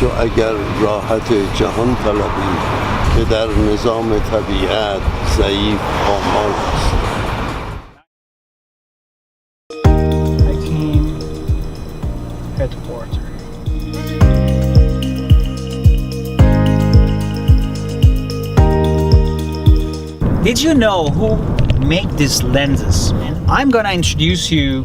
شو اگر راحت جهان طلبی که در نظام طبیعت ضعیف آمال است. Hakim headquarters. Did you know who make these lenses? I'm gonna introduce you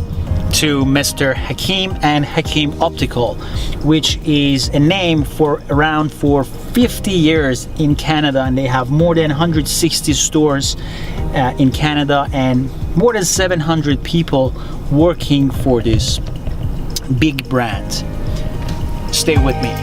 to Mr. Hakim and Hakim Optical, which is a name for around for 50 years in Canada, and they have more than 160 stores in Canada and more than 700 people working for this big brand. Stay with me.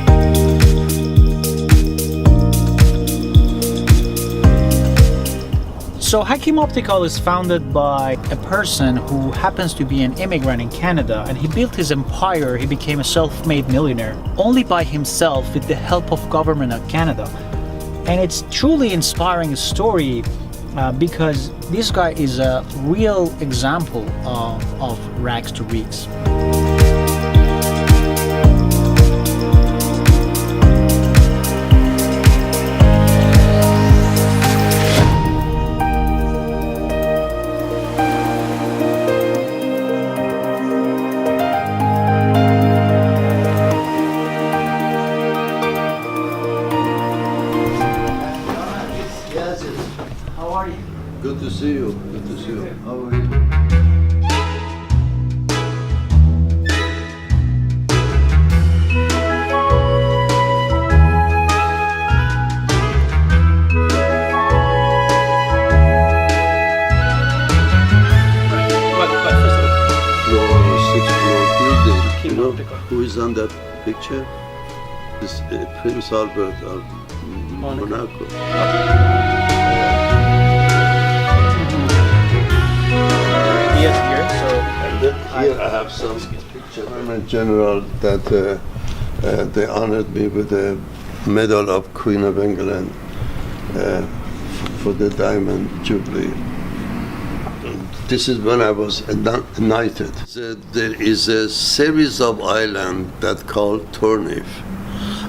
So Hakim Optical is founded by a person who happens to be an immigrant in Canada, and he built his empire. He became a self-made millionaire only by himself with the help of government of Canada. And it's truly inspiring story because this guy is a real example of rags to riches. Good to see you. Good to see you. How are you? Sixth floor building. You know who is on that picture? This Prince Albert of Monaco. Here I have some German general that they honored me with the Medal of Queen of England for the Diamond Jubilee. This is when I was knighted. There is a series of islands that called Tornif,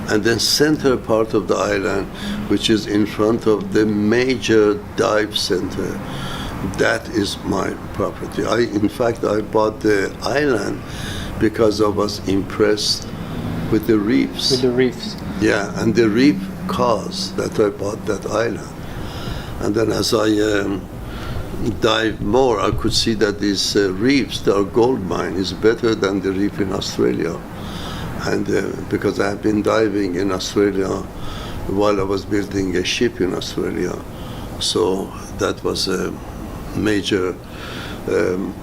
and then center part of the island, which is in front of the major dive center. That is my property. In fact, I bought the island because I was impressed with the reefs. With the reefs. Yeah, and the reef caused that I bought that island. And then as I dived more, I could see that these reefs, their gold mine is better than the reef in Australia. And because I have been diving in Australia while I was building a ship in Australia. So that was a major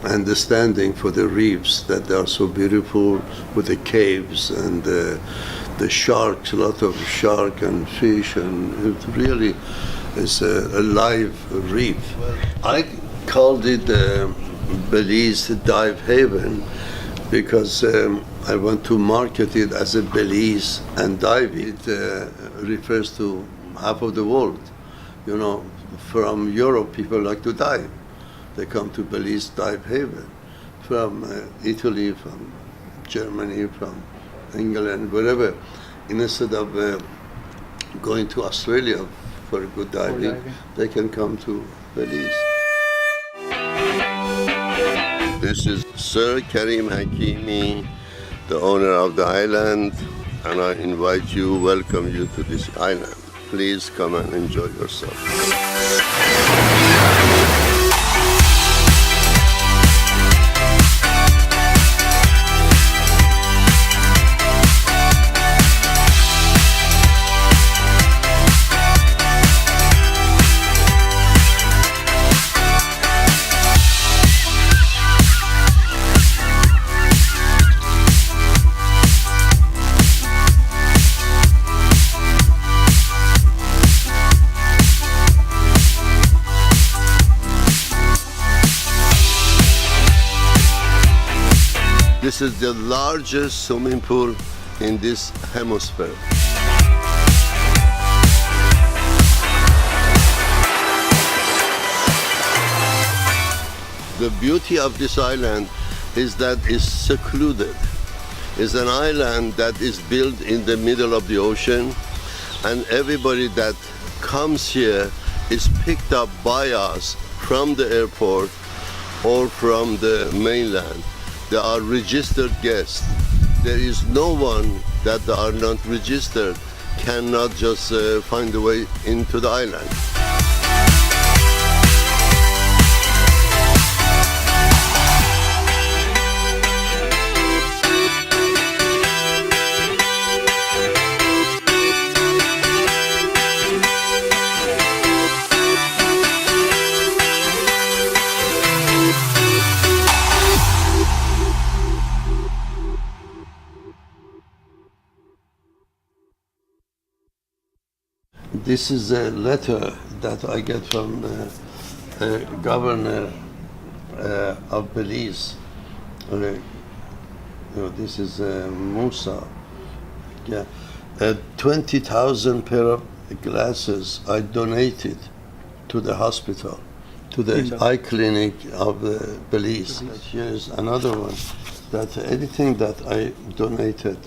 understanding for the reefs, that they are so beautiful with the caves and the sharks, a lot of shark and fish, and it really is a live reef. I called it Belize Dive Haven because I want to market it as a Belize and dive. It refers to half of the world. You know, from Europe, people like to dive. They come to Belize Dive Haven. From Italy, from Germany, from England, wherever. Instead of going to Australia for good diving, they can come to Belize. This is Sir Karim Hakimi, the owner of the island, and I invite you, welcome you to this island. Please come and enjoy yourself. This is the largest swimming pool in this hemisphere. The beauty of this island is that it's secluded. is an island that is built in the middle of the ocean, and everybody that comes here is picked up by us from the airport or from the mainland. They are registered guests. There is no one that are not registered cannot just find a way into the island. This is a letter that I get from the governor of Belize. This is Musa. Yeah, 20,000 pair of glasses I donated to the hospital, to the eye clinic of Belize. Here's another one. That anything that I donated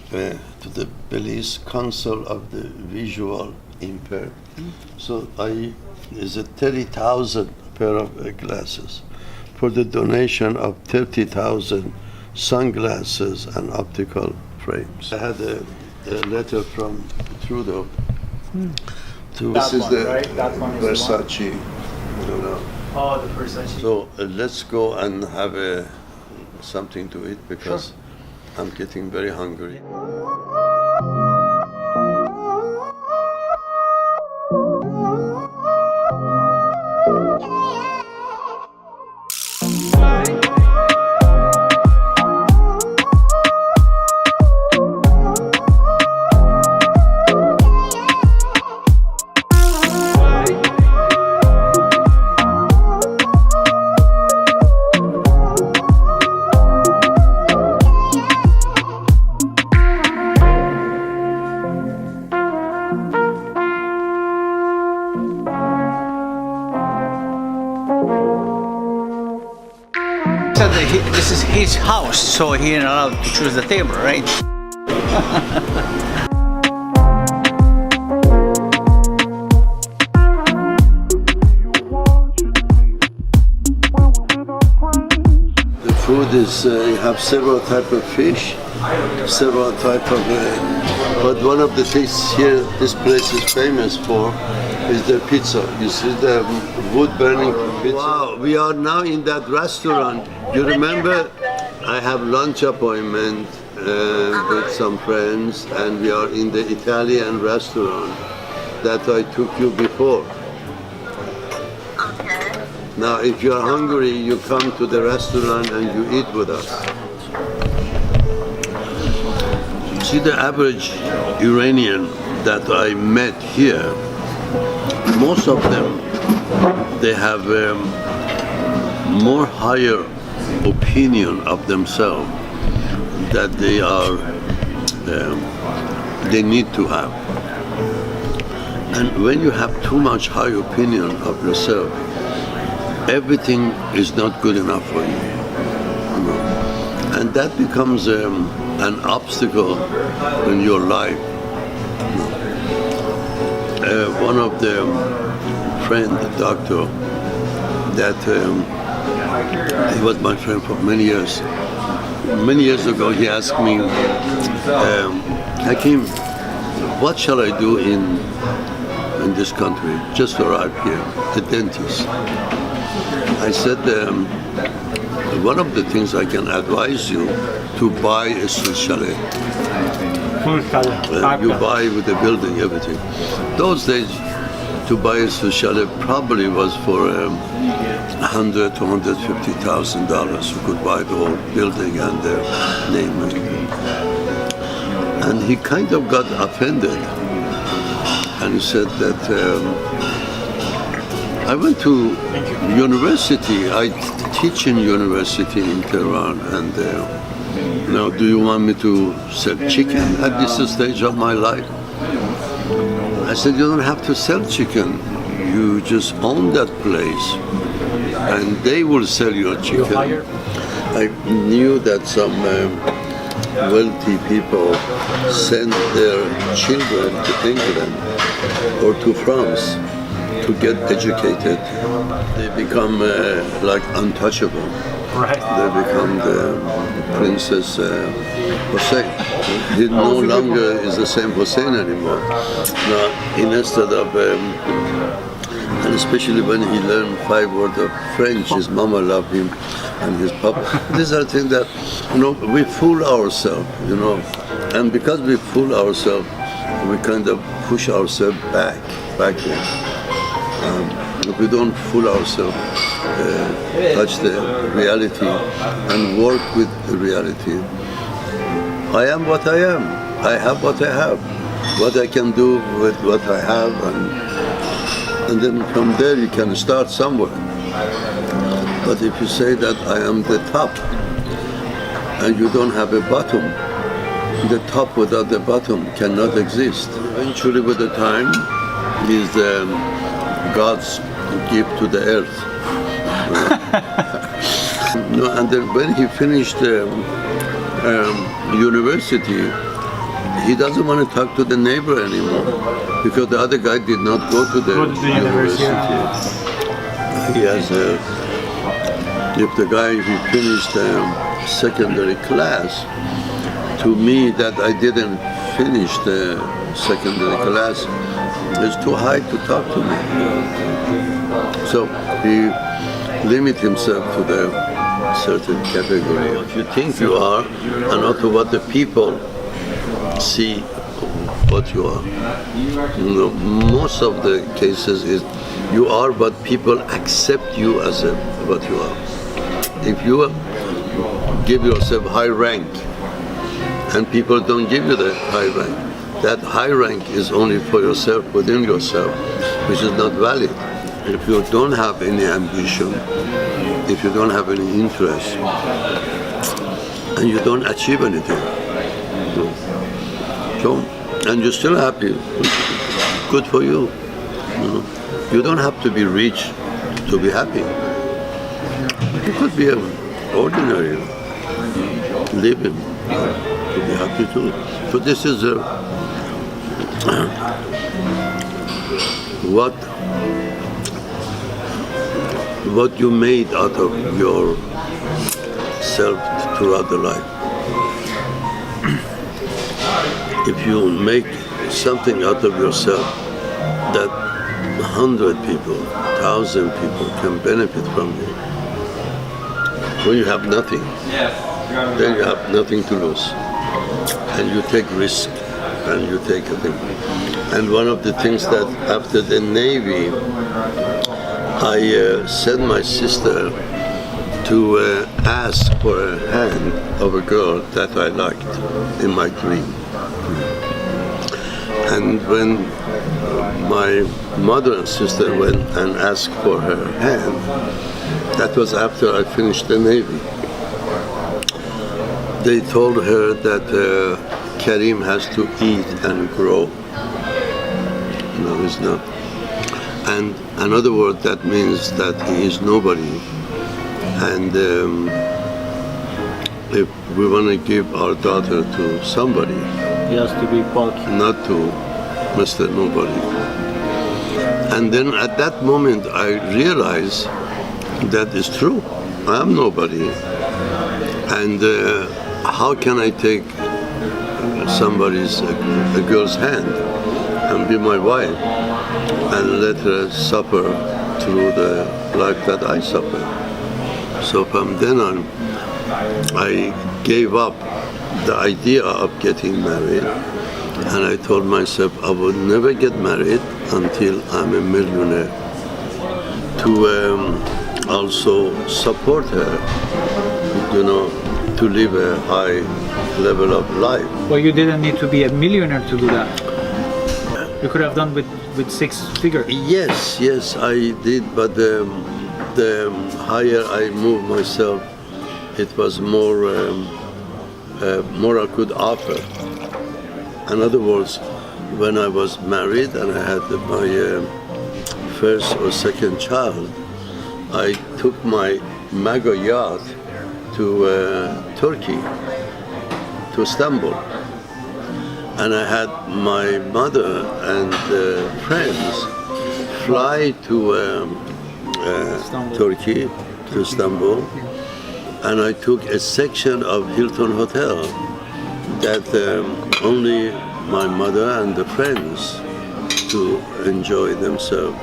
to the Belize Council of the Visual Impaired. So is a 30,000 pair of glasses for the donation of 30,000 sunglasses and optical frames. I had a letter from Trudeau. This is the Versace. Oh, the Versace. So let's go and have something to eat because I'm getting very hungry. This is his house, so he's not allowed to choose the table, right? The food is, you have several type of fish, several type of, but one of the things here this place is famous for is the pizza. You see the wood burning pizza. Wow, we are now in that restaurant. You remember I have lunch appointment with some friends and we are in the Italian restaurant that I took you before. Okay. Now if you are hungry, you come to the restaurant and you eat with us. See the average Iranian that I met here, most of them, they have more higher opinion of themselves that they are, they need to have. And when you have too much high opinion of yourself, everything is not good enough for you. And that becomes an obstacle in your life. One of the friend, the doctor, that he was my friend for many years. Many years ago, he asked me, Hakim, what shall I do in this country? Just arrived here, the dentist. I said, one of the things I can advise you to buy a chalet. You buy with the building, everything. Those days, to buy a chalet probably was for $100,000 to $150,000. You could buy the whole building and the name. And he kind of got offended, and he said that I went to university. I teach in university in Tehran, and now do you want me to sell chicken at this stage of my life? I said, you don't have to sell chicken. You just own that place, and they will sell your chicken. I knew that some wealthy people send their children to England or to France to get educated. They become like untouchable. Right. They become the Princess Hussein. He no longer is the same Hussein anymore. Now, instead of, and especially when he learned 5 words of French, his mama loved him and his papa. These are things that, we fool ourselves, and because we fool ourselves, we kind of push ourselves backward. If we don't fool ourselves, touch the reality and work with the reality. I am what I am. I have what I have. What I can do with what I have, and then from there you can start somewhere. But if you say that I am the top and you don't have a bottom, the top without the bottom cannot exist. Eventually with the time is God's gift to the earth. And then when he finished university, he doesn't want to talk to the neighbor anymore because the other guy did not go to the university. He has if the guy he finished secondary class, to me that I didn't finish the secondary class is too high to talk to me. So he limits himself to the certain category. What you think you are, and not to what the people see what you are. Most of the cases is you are, but people accept you as what you are. If you give yourself high rank, and people don't give you the high rank, that high rank is only for yourself, within yourself, which is not valid. If you don't have any ambition, if you don't have any interest, and you don't achieve anything, and you're still happy, good for you. You don't have to be rich to be happy. You could be an ordinary living to be happy too. So this is what you made out of yourself throughout the life. If you make something out of yourself that 100 people, 1,000 people can benefit from you, when you have nothing, then you have nothing to lose. And you take risk, and you take a thing. And one of the things that after the Navy, I sent my sister to ask for a hand of a girl that I liked in my dream. And when my mother and sister went and asked for her hand, that was after I finished the Navy. They told her that Karim has to eat and grow. No, he's not. And another word that means that he is nobody. And if we want to give our daughter to somebody, He has to be bulky. not to Mr. Nobody. And then at that moment I realized that is true. I am nobody. And how can I take a girl's hand and be my wife and let her suffer through the life that I suffer? So from then on, I gave up the idea of getting married, and I told myself I would never get married until I'm a millionaire, to also support her, to live a high level of life. Well, you didn't need to be a millionaire to do that. You could have done with 6 figures. Yes, I did, but the higher I moved myself, it was more I could offer. In other words, when I was married and I had my first or second child, I took my mega yacht to Turkey to Istanbul. And I had my mother and friends fly to Turkey, to Istanbul, and I took a section of Hilton Hotel that only my mother and the friends to enjoy themselves.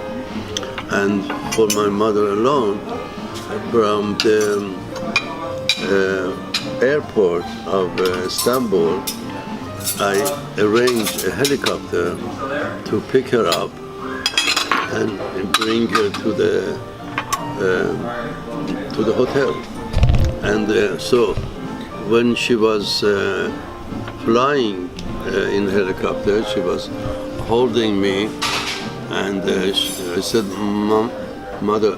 And for my mother alone, from the airport of Istanbul, I arranged a helicopter to pick her up and bring her to the hotel. And so when she was flying in helicopter, she was holding me, and I said, "Mom, Mother,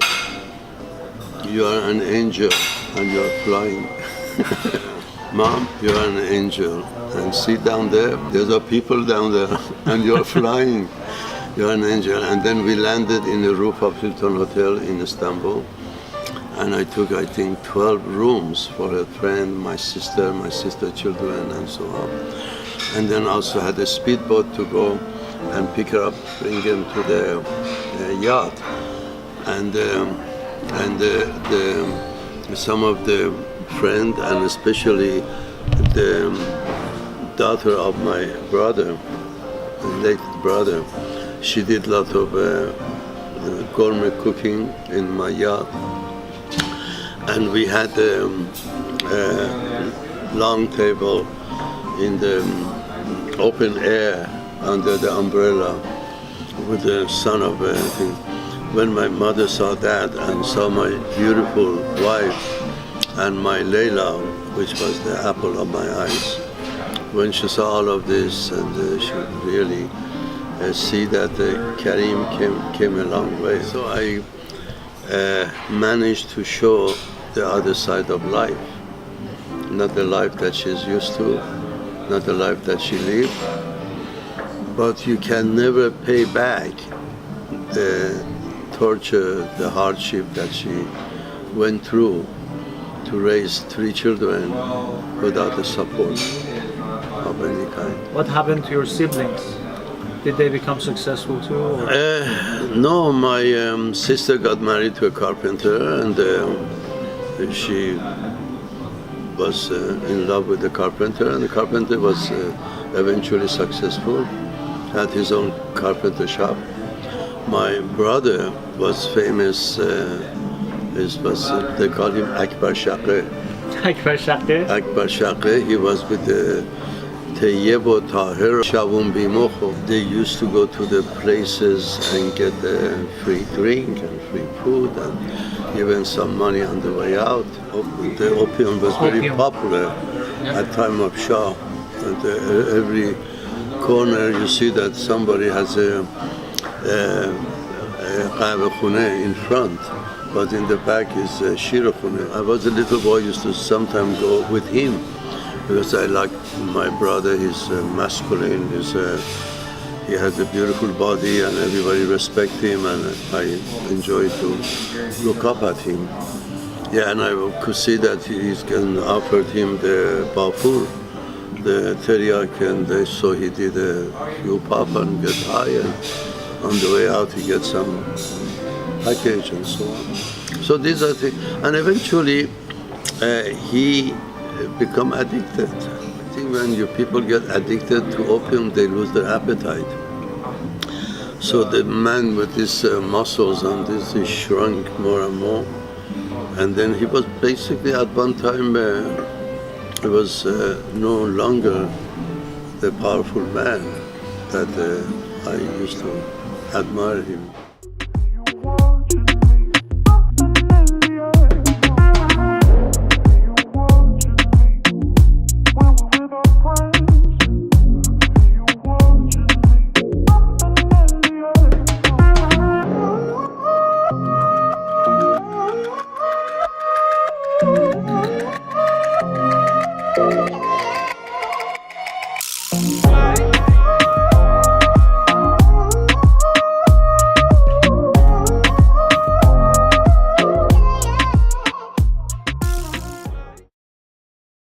you are an angel and you are flying." "Mom, you are an angel, and see down there, there's a people down there, and you're flying. You're an angel." And then we landed in the roof of Hilton Hotel in Istanbul, and I took, I think, 12 rooms for a friend, my sister children, and so on. And then also had a speedboat to go and pick her up, bring him to the yacht. And some of the friend, and especially the daughter of my brother, late brother, she did a lot of gourmet cooking in my yacht. And we had a long table in the open air under the umbrella with the sun of everything. When my mother saw that and saw my beautiful wife and my Layla, which was the apple of my eyes, when she saw all of this, and she really see that Karim came a long way. So I managed to show the other side of life, not the life that she's used to, not the life that she lived, but you can never pay back the torture, the hardship that she went through to raise 3 children without the support of any kind. What happened to your siblings? Did they become successful too? No, my sister got married to a carpenter, and she was in love with the carpenter, and the carpenter was eventually successful, had his own carpenter shop. My brother was famous, they call him Akbar Shaqe. Akbar Shaqe? Akbar Shaqe, he was with the Tayyib or Tahir, Shavun Bimokho. They used to go to the places and get free drink and free food and even some money on the way out. The opium was very popular at time of Shah. And every corner you see that somebody has a qahwa khune in front, but in the back is shira khune. I was a little boy, used to sometimes go with him because I like my brother. He's masculine, he has a beautiful body and everybody respect him, and I enjoy to look up at him. Yeah, and I could see that he's offered him the bafur, the teriyaki, and so he did a few pop and get high, and on the way out he gets some package and so on. So these are things, and eventually he become addicted. I think when you people get addicted to opium, they lose their appetite. So the man with his muscles and this, he shrunk more and more. And then he was basically at one time, he was no longer the powerful man that I used to admire him.